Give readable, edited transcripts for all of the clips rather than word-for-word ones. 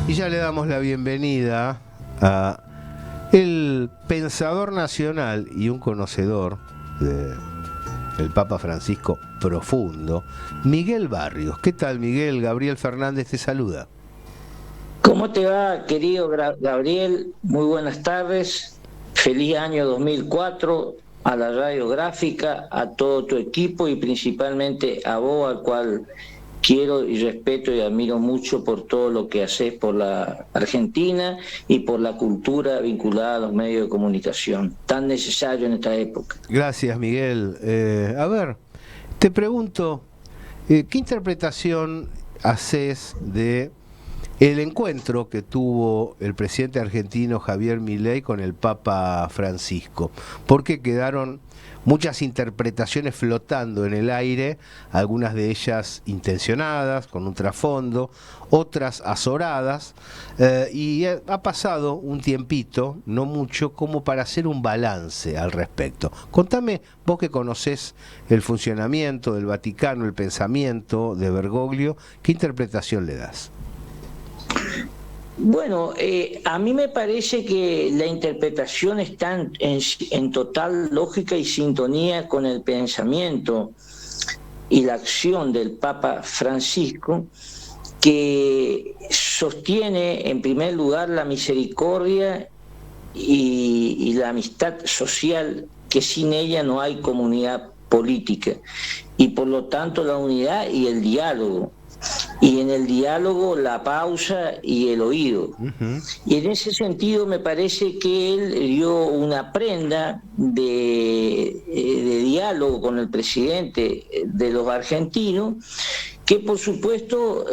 Y ya le damos la bienvenida a el pensador nacional y un conocedor del Papa Francisco profundo, Miguel Barrios. ¿Qué tal, Miguel? Gabriel Fernández te saluda. ¿Cómo te va, querido Gabriel? Muy buenas tardes. Feliz año 2004 a la radiográfica, a todo tu equipo y principalmente a vos, al cual quiero y respeto y admiro mucho por todo lo que haces por la Argentina y por la cultura vinculada a los medios de comunicación, tan necesario en esta época. Gracias, Miguel. A ver, te pregunto, ¿qué interpretación haces de el encuentro que tuvo el presidente argentino Javier Milei con el Papa Francisco? Porque quedaron muchas interpretaciones flotando en el aire, algunas de ellas intencionadas, con un trasfondo, otras azoradas, y ha pasado un tiempito, no mucho, como para hacer un balance al respecto. Contame, vos que conocés el funcionamiento del Vaticano, el pensamiento de Bergoglio, ¿qué interpretación le das? Bueno, a mí me parece que la interpretación está en total lógica y sintonía con el pensamiento y la acción del Papa Francisco, que sostiene en primer lugar la misericordia y la amistad social, que sin ella no hay comunidad política, y por lo tanto la unidad y el diálogo. Y en el diálogo la pausa y el oído. Y en ese sentido me parece que él dio una prenda de diálogo con el presidente de los argentinos, que por supuesto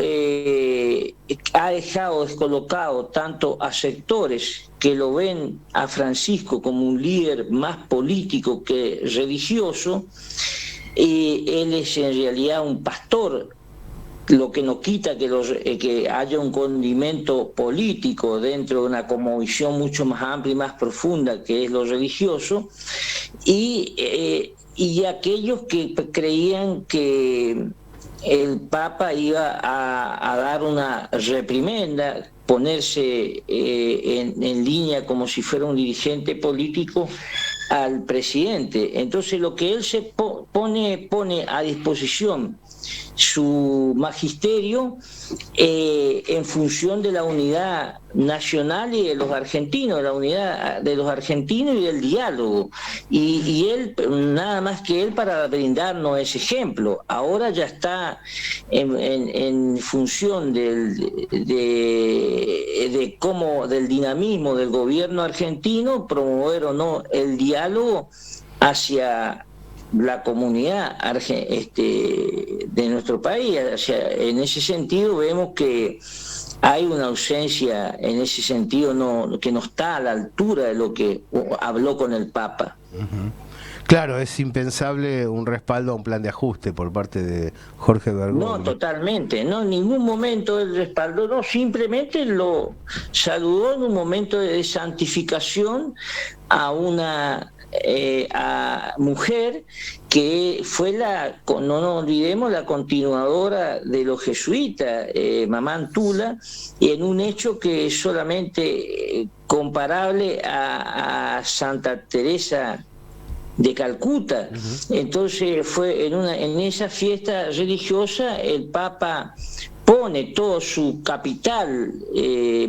ha dejado descolocado tanto a sectores que lo ven a Francisco como un líder más político que religioso. Él es en realidad un pastor, lo que no quita que haya un condimento político dentro de una cosmovisión mucho más amplia y más profunda, que es lo religioso, y aquellos que creían que el Papa iba a dar una reprimenda, ponerse en línea como si fuera un dirigente político al presidente. Entonces lo que él se pone a disposición su magisterio en función de la unidad nacional y de los argentinos, de la unidad de los argentinos y del diálogo. Y él, nada más que él, para brindarnos ese ejemplo. Ahora ya está en función del dinamismo del gobierno argentino, promover o no el diálogo hacia la comunidad de nuestro país. O sea, en ese sentido vemos que hay una ausencia, en ese sentido que no está a la altura de lo que habló con el Papa. Claro, es impensable un respaldo a un plan de ajuste por parte de Jorge Bergoglio. No, totalmente, no, en ningún momento él respaldó, no, simplemente lo saludó en un momento de santificación a una mujer que fue no nos olvidemos, la continuadora de los jesuitas, Mamá Antula, y en un hecho que es solamente comparable a Santa Teresa de Calcuta. Entonces fue en esa fiesta religiosa el Papa pone todo su capital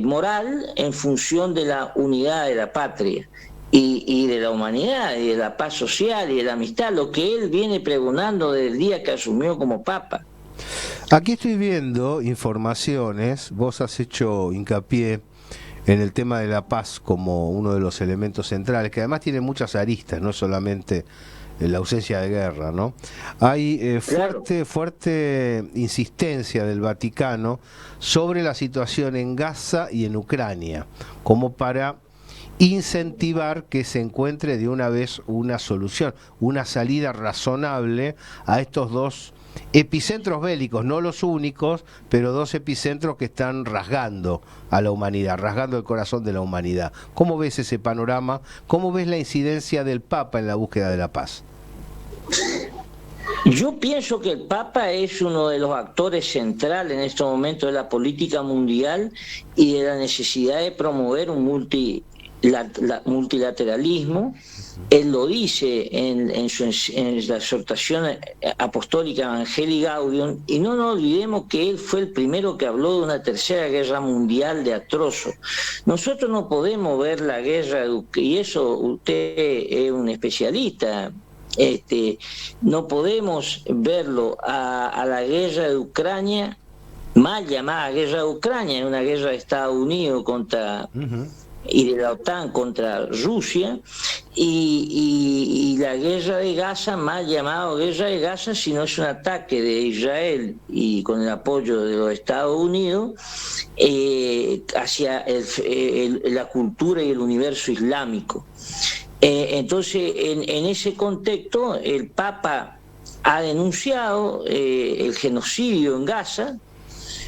moral en función de la unidad de la patria y de la humanidad y de la paz social y de la amistad, lo que él viene pregonando desde el día que asumió como Papa. Aquí estoy viendo informaciones, vos has hecho hincapié en el tema de la paz como uno de los elementos centrales, que además tiene muchas aristas, no solamente la ausencia de guerra, ¿no? Hay fuerte insistencia del Vaticano sobre la situación en Gaza y en Ucrania, como para incentivar que se encuentre de una vez una solución, una salida razonable a estos dos epicentros bélicos, no los únicos, pero dos epicentros que están rasgando a la humanidad, rasgando el corazón de la humanidad. ¿Cómo ves ese panorama? ¿Cómo ves la incidencia del Papa en la búsqueda de la paz? Yo pienso que el Papa es uno de los actores centrales en estos momentos de la política mundial y de la necesidad de promover un multilateralismo. Él lo dice en la exhortación apostólica Evangelii Gaudium, y no nos olvidemos que él fue el primero que habló de una tercera guerra mundial de atrozo. Nosotros no podemos ver la guerra, y eso usted es un especialista, no podemos verlo a la guerra de Ucrania, mal llamada guerra de Ucrania, es una guerra de Estados Unidos contra... y de la OTAN contra Rusia, y la guerra de Gaza, mal llamado guerra de Gaza, sino es un ataque de Israel y con el apoyo de los Estados Unidos hacia la cultura y el universo islámico. Entonces, en ese contexto, el Papa ha denunciado el genocidio en Gaza.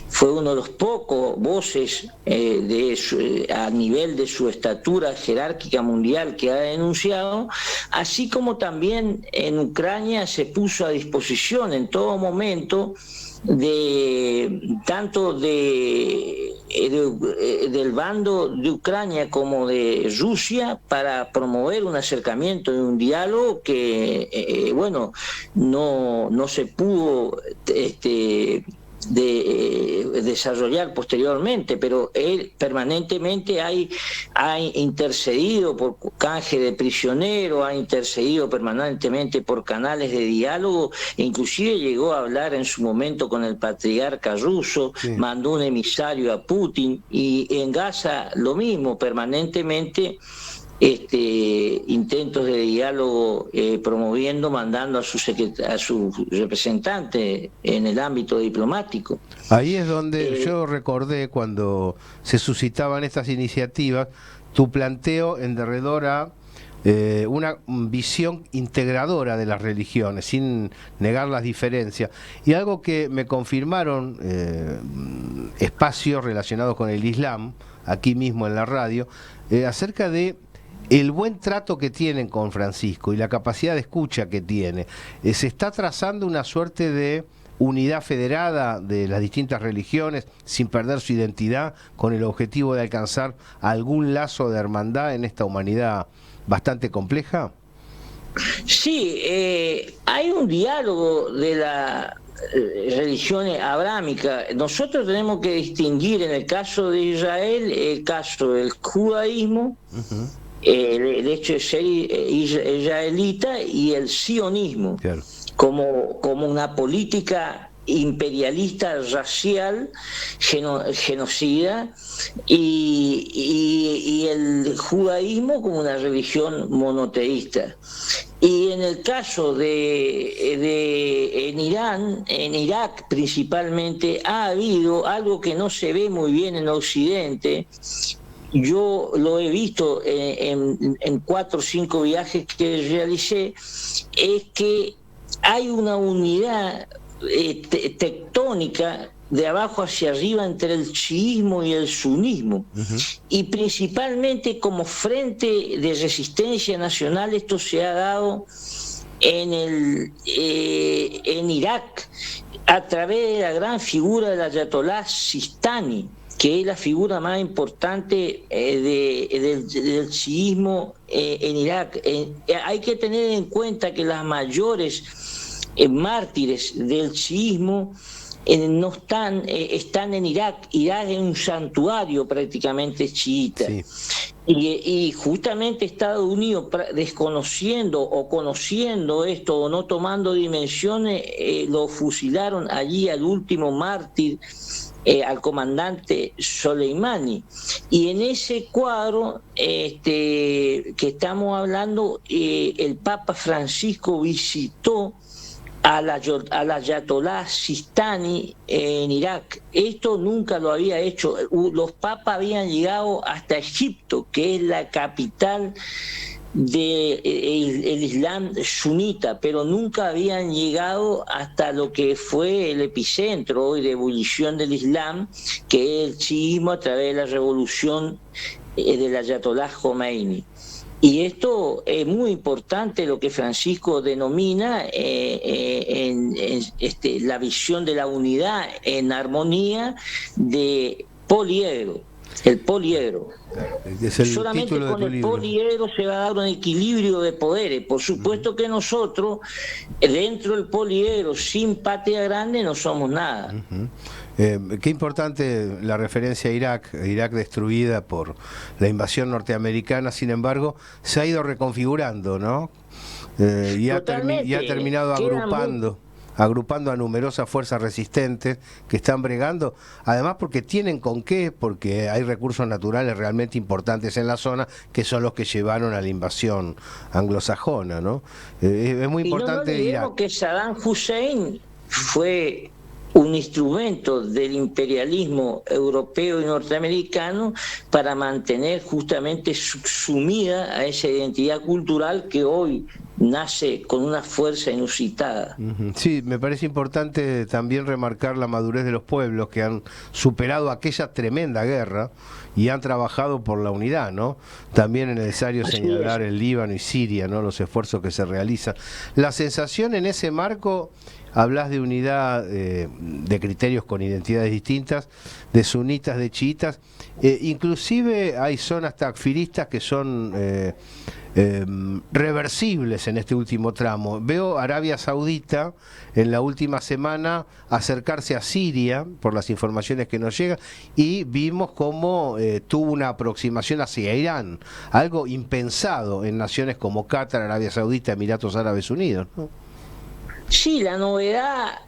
Fue uno de los pocos voces a nivel de su estatura jerárquica mundial que ha denunciado, así como también en Ucrania se puso a disposición en todo momento tanto del bando de Ucrania como de Rusia para promover un acercamiento y un diálogo que no se pudo desarrollar posteriormente, pero él permanentemente ha intercedido por canje de prisioneros, ha intercedido permanentemente por canales de diálogo, e inclusive llegó a hablar en su momento con el patriarca ruso, sí. Mandó un emisario a Putin, y en Gaza lo mismo, permanentemente intentos de diálogo, promoviendo, mandando a su representante en el ámbito diplomático. Ahí es donde yo recordé, cuando se suscitaban estas iniciativas, tu planteo en derredor a una visión integradora de las religiones, sin negar las diferencias, y algo que me confirmaron espacios relacionados con el Islam, aquí mismo en la radio, acerca de el buen trato que tienen con Francisco y la capacidad de escucha que tiene. Se está trazando una suerte de unidad federada de las distintas religiones sin perder su identidad, con el objetivo de alcanzar algún lazo de hermandad en esta humanidad bastante compleja. Sí, hay un diálogo de las religiones abrámicas. Nosotros tenemos que distinguir, en el caso de Israel, el caso del judaísmo, el hecho de ser israelita, y el sionismo, claro, como una política imperialista, racial, genocida, y el judaísmo como una religión monoteísta. Y en el caso en Irán, en Irak principalmente, ha habido algo que no se ve muy bien en Occidente. Yo lo he visto en 4 o 5 viajes que realicé, es que hay una unidad tectónica de abajo hacia arriba entre el chiismo y el sunismo, y principalmente como frente de resistencia nacional. Esto se ha dado en Irak a través de la gran figura del Ayatolá Sistani, que es la figura más importante del chiismo en Irak. Hay que tener en cuenta que las mayores mártires del chiismo no están en Irak. Irak es un santuario prácticamente chiita. Sí. Y justamente Estados Unidos, desconociendo o conociendo esto o no tomando dimensiones, lo fusilaron allí al último mártir, al comandante Soleimani. Y en ese cuadro que estamos hablando, el Papa Francisco visitó al Ayatolá Sistani en Irak. Esto nunca lo había hecho. Los papas habían llegado hasta Egipto, que es la capital del Islam sunita, pero nunca habían llegado hasta lo que fue el epicentro hoy de ebullición del Islam, que es el chiismo, a través de la revolución del Ayatolá Khomeini. Y esto es muy importante, lo que Francisco denomina la visión de la unidad en armonía de poliedro, el poliedro. Es el Solamente título de con tu el libro. poliedro se va a dar un equilibrio de poderes. Por supuesto que nosotros, dentro del poliedro, sin patria grande, no somos nada. Qué importante la referencia a Irak, Irak destruida por la invasión norteamericana, sin embargo, se ha ido reconfigurando, ¿no? Y ha terminado agrupando a numerosas fuerzas resistentes que están bregando, además porque tienen con qué, porque hay recursos naturales realmente importantes en la zona, que son los que llevaron a la invasión anglosajona, ¿no? Es muy importante y no Irak. Que Saddam Hussein fue un instrumento del imperialismo europeo y norteamericano para mantener justamente sumida a esa identidad cultural que hoy nace con una fuerza inusitada. Sí, me parece importante también remarcar la madurez de los pueblos que han superado aquella tremenda guerra y han trabajado por la unidad, ¿no? También es necesario señalar el Líbano y Siria, ¿no? Los esfuerzos que se realizan. La sensación en ese marco, hablas de unidad, de criterios con identidades distintas, de sunitas, de chiitas, inclusive hay zonas takfiristas que son reversibles en este último tramo. Veo Arabia Saudita en la última semana acercarse a Siria, por las informaciones que nos llegan, y vimos cómo tuvo una aproximación hacia Irán, algo impensado en naciones como Qatar, Arabia Saudita, Emiratos Árabes Unidos, ¿no? Sí, la novedad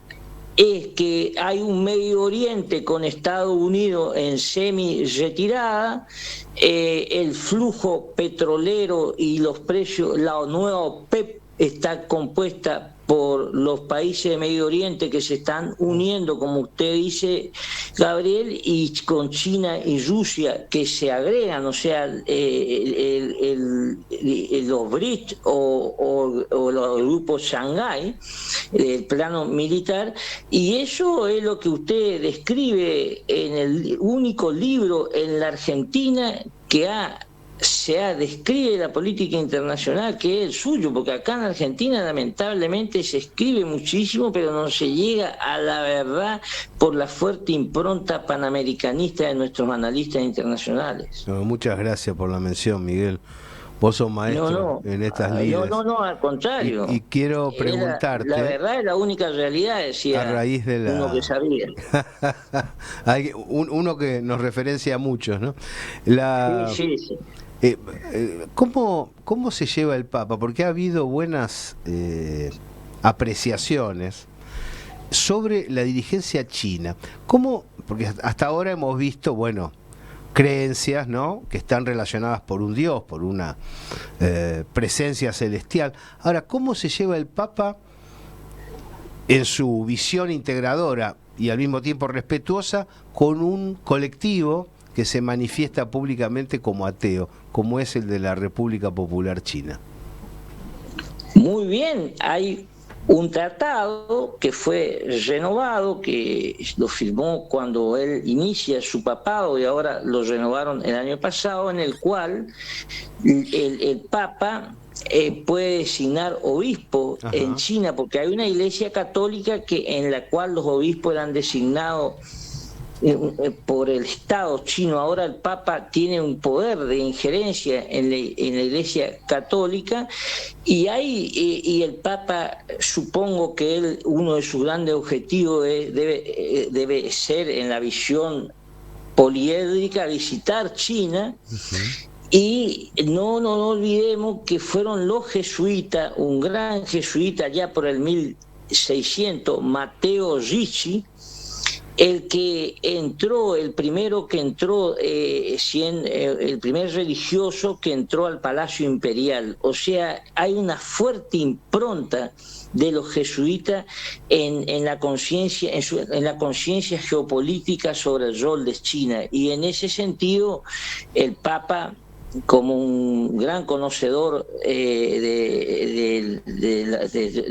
es que hay un Medio Oriente con Estados Unidos en semi-retirada, el flujo petrolero y los precios, la nueva OPEP está compuesta por los países de Medio Oriente que se están uniendo, como usted dice, Gabriel, y con China y Rusia que se agregan, o sea, los BRICS o los grupos Shanghái, el plano militar, y eso es lo que usted describe en el único libro en la Argentina que se describe la política internacional, que es el suyo, porque acá en Argentina lamentablemente se escribe muchísimo, pero no se llega a la verdad por la fuerte impronta panamericanista de nuestros analistas internacionales. No, muchas gracias por la mención, Miguel. Vos sos maestro en estas lides. No, al contrario. Y quiero preguntarte... La verdad es la única realidad, decía a raíz de uno que sabía. Uno que nos referencia a muchos, ¿no? Sí. ¿Cómo se lleva el Papa? Porque ha habido buenas apreciaciones sobre la dirigencia china. ¿Cómo? Porque hasta ahora hemos visto, bueno, creencias, ¿no?, que están relacionadas por un Dios, por una presencia celestial. Ahora, ¿cómo se lleva el Papa en su visión integradora y al mismo tiempo respetuosa con un colectivo que se manifiesta públicamente como ateo, como es el de la República Popular China? Muy bien, hay un tratado que fue renovado, que lo firmó cuando él inicia su papado y ahora lo renovaron el año pasado, en el cual el Papa puede designar obispo en China, porque hay una iglesia católica en la cual los obispos eran designados por el Estado chino. Ahora el Papa tiene un poder de injerencia en la Iglesia católica y el Papa, supongo que uno de sus grandes objetivos debe ser, en la visión poliédrica, visitar China. Y no olvidemos que fueron los jesuitas, un gran jesuita ya por el 1600, Matteo Ricci, el primero que entró, el primer religioso que entró al Palacio Imperial. O sea, hay una fuerte impronta de los jesuitas en la conciencia geopolítica sobre el rol de China. Y en ese sentido, el Papa, como un gran conocedor de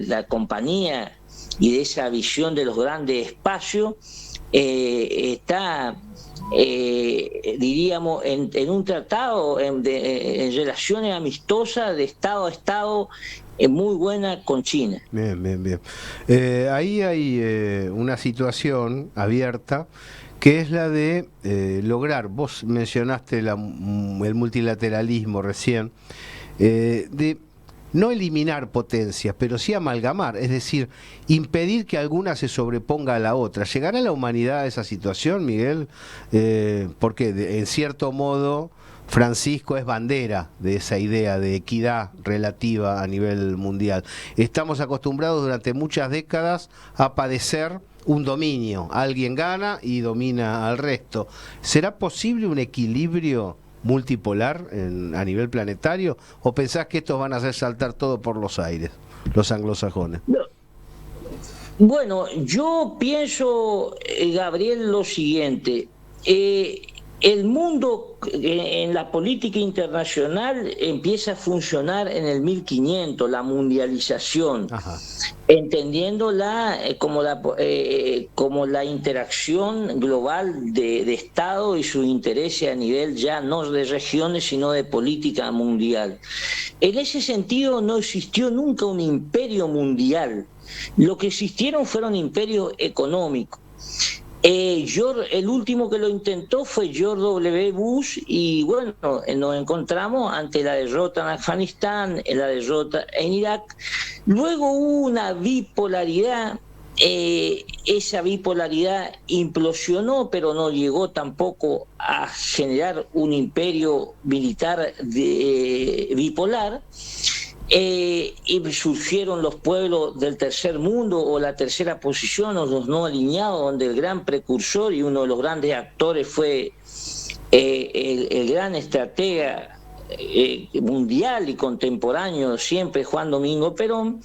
la compañía y de esa visión de los grandes espacios, está diríamos, en un tratado, en relaciones amistosas de Estado a Estado, muy buena con China. Bien, bien, bien. Ahí hay una situación abierta que es la de lograr, vos mencionaste el multilateralismo recién, de no eliminar potencias, pero sí amalgamar, es decir, impedir que alguna se sobreponga a la otra. ¿Llegará la humanidad a esa situación, Miguel? Porque en cierto modo Francisco es bandera de esa idea de equidad relativa a nivel mundial. Estamos acostumbrados durante muchas décadas a padecer un dominio. Alguien gana y domina al resto. ¿Será posible un equilibrio multipolar a nivel planetario? ¿O pensás que estos van a hacer saltar todo por los aires, los anglosajones? Bueno, yo pienso, Gabriel, lo siguiente. El mundo en la política internacional empieza a funcionar en el 1500, la mundialización. Ajá. Entendiéndola como la interacción global de Estado y sus intereses a nivel ya no de regiones, sino de política mundial. En ese sentido no existió nunca un imperio mundial. Lo que existieron fueron imperios económicos. El último que lo intentó fue George W. Bush, y bueno, nos encontramos ante la derrota en Afganistán, la derrota en Irak. Luego hubo una bipolaridad, esa bipolaridad implosionó, pero no llegó tampoco a generar un imperio militar bipolar. Y surgieron los pueblos del tercer mundo o la tercera posición o los no alineados, donde el gran precursor y uno de los grandes actores fue el gran estratega mundial y contemporáneo siempre, Juan Domingo Perón.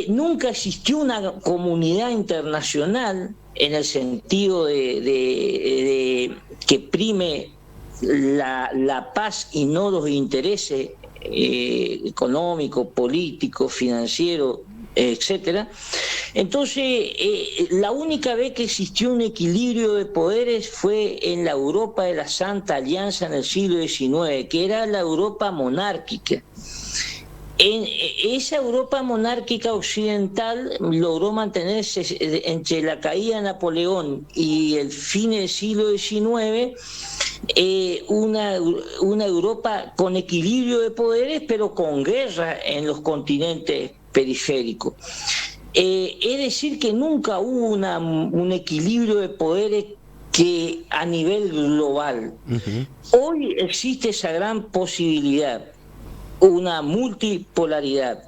Nunca existió una comunidad internacional en el sentido de que prime la paz y no los intereses económico, político, financiero, etcétera. Entonces, la única vez que existió un equilibrio de poderes fue en la Europa de la Santa Alianza en el siglo XIX, que era la Europa monárquica. En esa Europa monárquica occidental logró mantenerse entre la caída de Napoleón y el fin del siglo XIX una Europa con equilibrio de poderes, pero con guerra en los continentes periféricos. Es decir, que nunca hubo un equilibrio de poderes que a nivel global. Hoy existe esa gran posibilidad, una multipolaridad.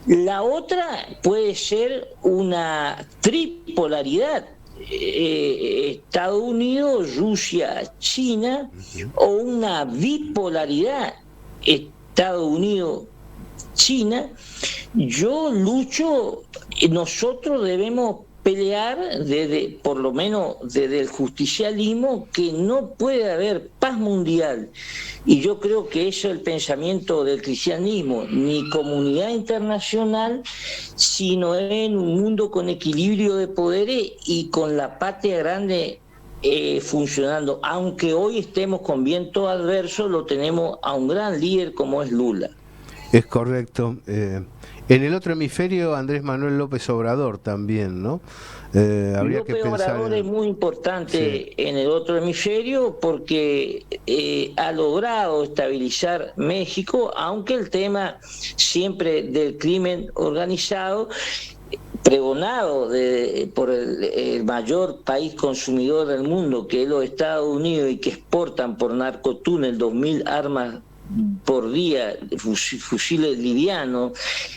La otra puede ser una tripolaridad, Estados Unidos, Rusia, China, o una bipolaridad, Estados Unidos, China. Yo lucho, nosotros debemos pelear por lo menos desde el justicialismo, que no puede haber paz mundial, y yo creo que eso es el pensamiento del cristianismo, ni comunidad internacional, sino en un mundo con equilibrio de poderes y con la patria grande funcionando. Aunque hoy estemos con viento adverso, lo tenemos a un gran líder como es Lula. Es correcto. En el otro hemisferio, Andrés Manuel López Obrador también, ¿no? Habría López que pensar Obrador es muy importante, sí, en el otro hemisferio, porque ha logrado estabilizar México, aunque el tema siempre del crimen organizado, pregonado por el mayor país consumidor del mundo, que es los Estados Unidos, y que exportan por narcotúnel 2.000 armas por día, fusiles livianos,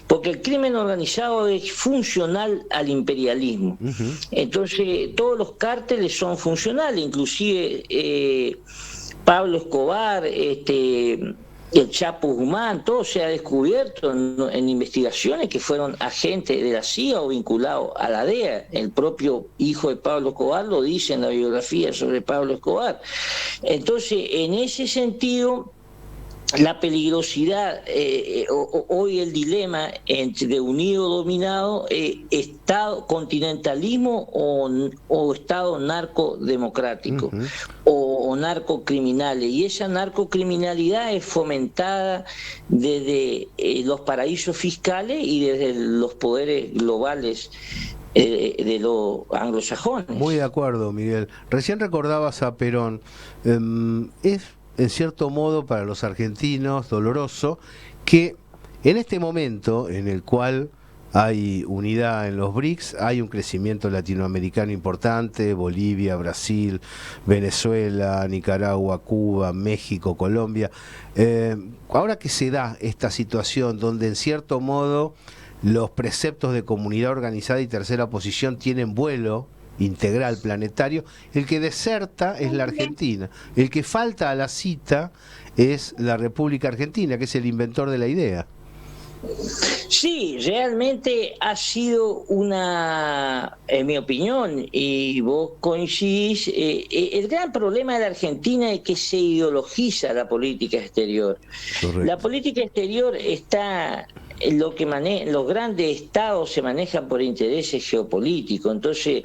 porque el crimen organizado es funcional al imperialismo. Entonces todos los cárteles son funcionales, inclusive Pablo Escobar, el Chapo Guzmán, todo se ha descubierto en investigaciones que fueron agentes de la CIA o vinculados a la DEA. El propio hijo de Pablo Escobar lo dice en la biografía sobre Pablo Escobar. Entonces, en ese sentido, la peligrosidad, hoy el dilema entre unido o dominado, Estado continentalismo o Estado narcodemocrático, o narcocriminales, y esa narcocriminalidad es fomentada desde los paraísos fiscales y desde los poderes globales de los anglosajones. Muy de acuerdo, Miguel. Recién recordabas a Perón. Es en cierto modo para los argentinos doloroso que en este momento en el cual hay unidad en los BRICS, hay un crecimiento latinoamericano importante, Bolivia, Brasil, Venezuela, Nicaragua, Cuba, México, Colombia. Ahora que se da esta situación donde en cierto modo los preceptos de comunidad organizada y tercera posición tienen vuelo integral planetario, el que deserta es la Argentina, el que falta a la cita es la República Argentina, que es el inventor de la idea. Sí, realmente ha sido una, en mi opinión, y vos coincidís, el gran problema de la Argentina es que se ideologiza la política exterior. Correcto. La política exterior está, lo que los grandes estados se manejan por intereses geopolíticos, entonces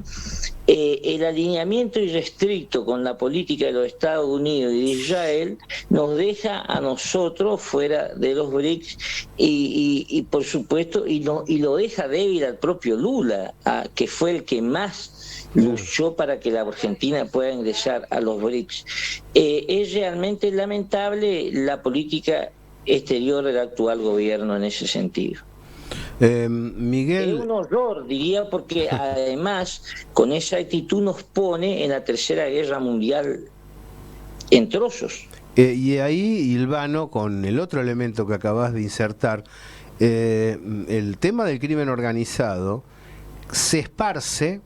el alineamiento irrestricto con la política de los Estados Unidos y de Israel nos deja a nosotros fuera de los BRICS y por supuesto, y lo deja débil al propio Lula, que fue el que más luchó para que la Argentina pueda ingresar a los BRICS. Es realmente lamentable la política exterior del actual gobierno en ese sentido. Miguel... Es un horror, diría, porque además con esa actitud nos pone en la Tercera Guerra Mundial en trozos. Y ahí hilvano con el otro elemento que acabas de insertar, el tema del crimen organizado se esparce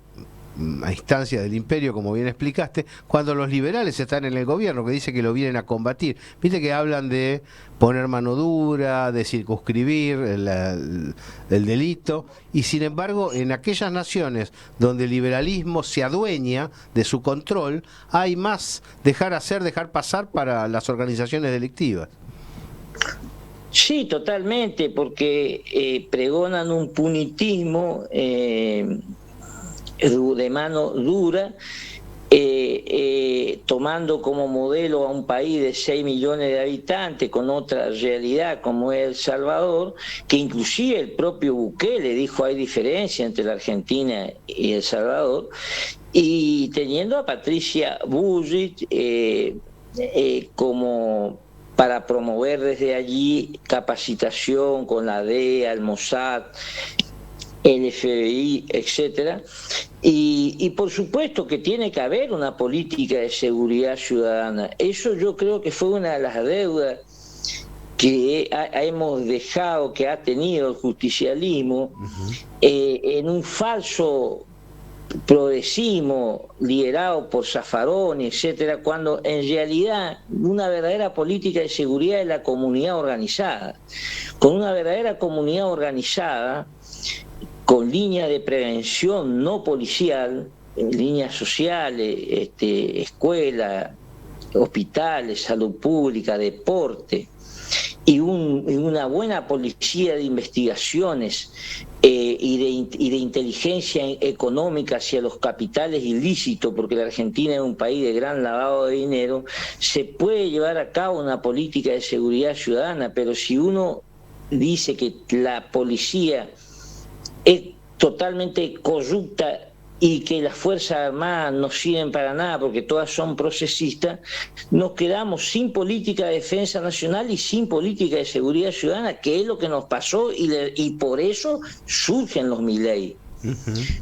a instancia del imperio, como bien explicaste, cuando los liberales están en el gobierno, que dice que lo vienen a combatir. Viste que hablan de poner mano dura, de circunscribir el delito, y sin embargo en aquellas naciones donde el liberalismo se adueña de su control, hay más dejar hacer, dejar pasar para las organizaciones delictivas. Sí, totalmente, porque pregonan un punitismo de mano dura, tomando como modelo a un país de 6 millones de habitantes con otra realidad como es El Salvador, que inclusive el propio Bukele dijo hay diferencia entre la Argentina y El Salvador, y teniendo a Patricia Bullrich como para promover desde allí capacitación con la DEA, el Mossad, el FBI, etcétera, y por supuesto que tiene que haber una política de seguridad ciudadana. Eso yo creo que fue una de las deudas que hemos dejado, que ha tenido el justicialismo, en un falso progresismo liderado por Zaffaroni, etcétera, cuando en realidad una verdadera política de seguridad es la comunidad organizada. Con una verdadera comunidad organizada, con líneas de prevención no policial, líneas sociales, escuelas, hospitales, salud pública, deporte, y una buena policía de investigaciones y de inteligencia económica hacia los capitales ilícitos, porque la Argentina es un país de gran lavado de dinero, se puede llevar a cabo una política de seguridad ciudadana, pero si uno dice que la policía es totalmente corrupta y que las Fuerzas Armadas no sirven para nada porque todas son procesistas, nos quedamos sin política de defensa nacional y sin política de seguridad ciudadana, que es lo que nos pasó y por eso surgen los Milei.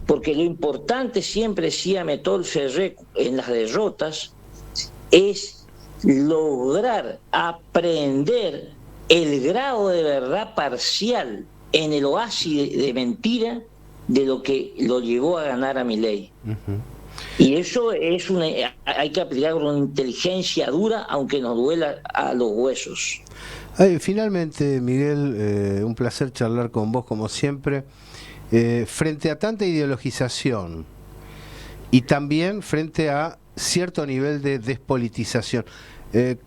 Porque lo importante, siempre decía Metol Ferré en las derrotas, es lograr aprender el grado de verdad parcial en el oasis de mentira de lo que lo llevó a ganar a Milei. Y eso es hay que aplicar una inteligencia dura, aunque nos duela a los huesos. Finalmente, Miguel, un placer charlar con vos como siempre. Frente a tanta ideologización y también frente a cierto nivel de despolitización.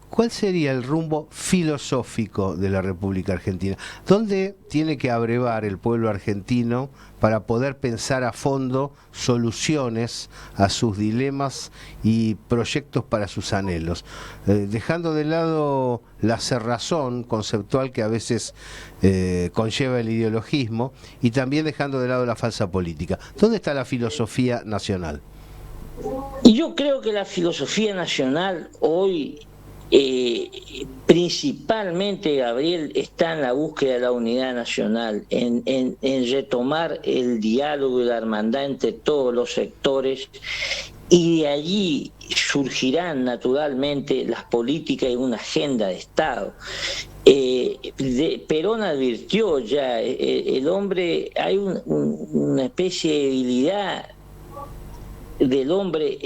¿Cuál sería el rumbo filosófico de la República Argentina? ¿Dónde tiene que abrevar el pueblo argentino para poder pensar a fondo soluciones a sus dilemas y proyectos para sus anhelos? Dejando de lado la cerrazón conceptual que a veces conlleva el ideologismo, y también dejando de lado la falsa política. ¿Dónde está la filosofía nacional? Y yo creo que la filosofía nacional hoy, principalmente, Gabriel, está en la búsqueda de la unidad nacional, en retomar el diálogo y la hermandad entre todos los sectores, y de allí surgirán naturalmente las políticas y una agenda de Estado. Perón advirtió ya, el hombre, hay una especie de debilidad del hombre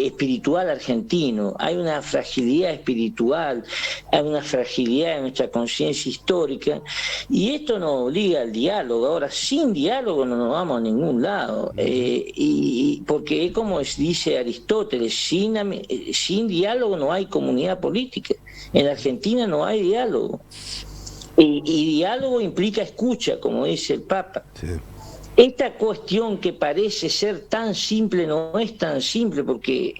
espiritual argentino, hay una fragilidad espiritual, hay una fragilidad en nuestra conciencia histórica, y esto nos obliga al diálogo. Ahora, sin diálogo no nos vamos a ningún lado, y porque es como dice Aristóteles, sin diálogo no hay comunidad política. En la Argentina no hay diálogo, y diálogo implica escucha, como dice el Papa. Sí. Esta cuestión que parece ser tan simple no es tan simple, porque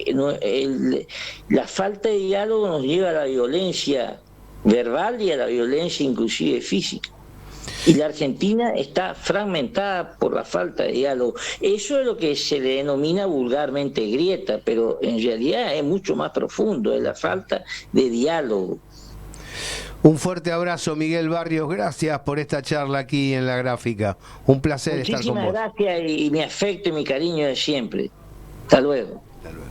la falta de diálogo nos lleva a la violencia verbal y a la violencia inclusive física. Y la Argentina está fragmentada por la falta de diálogo. Eso es lo que se le denomina vulgarmente grieta, pero en realidad es mucho más profundo, es la falta de diálogo. Un fuerte abrazo, Miguel Barrios, gracias por esta charla aquí en La Gráfica. Un placer estar con vos. Muchísimas gracias, y mi afecto y mi cariño de siempre. Hasta luego. Hasta luego.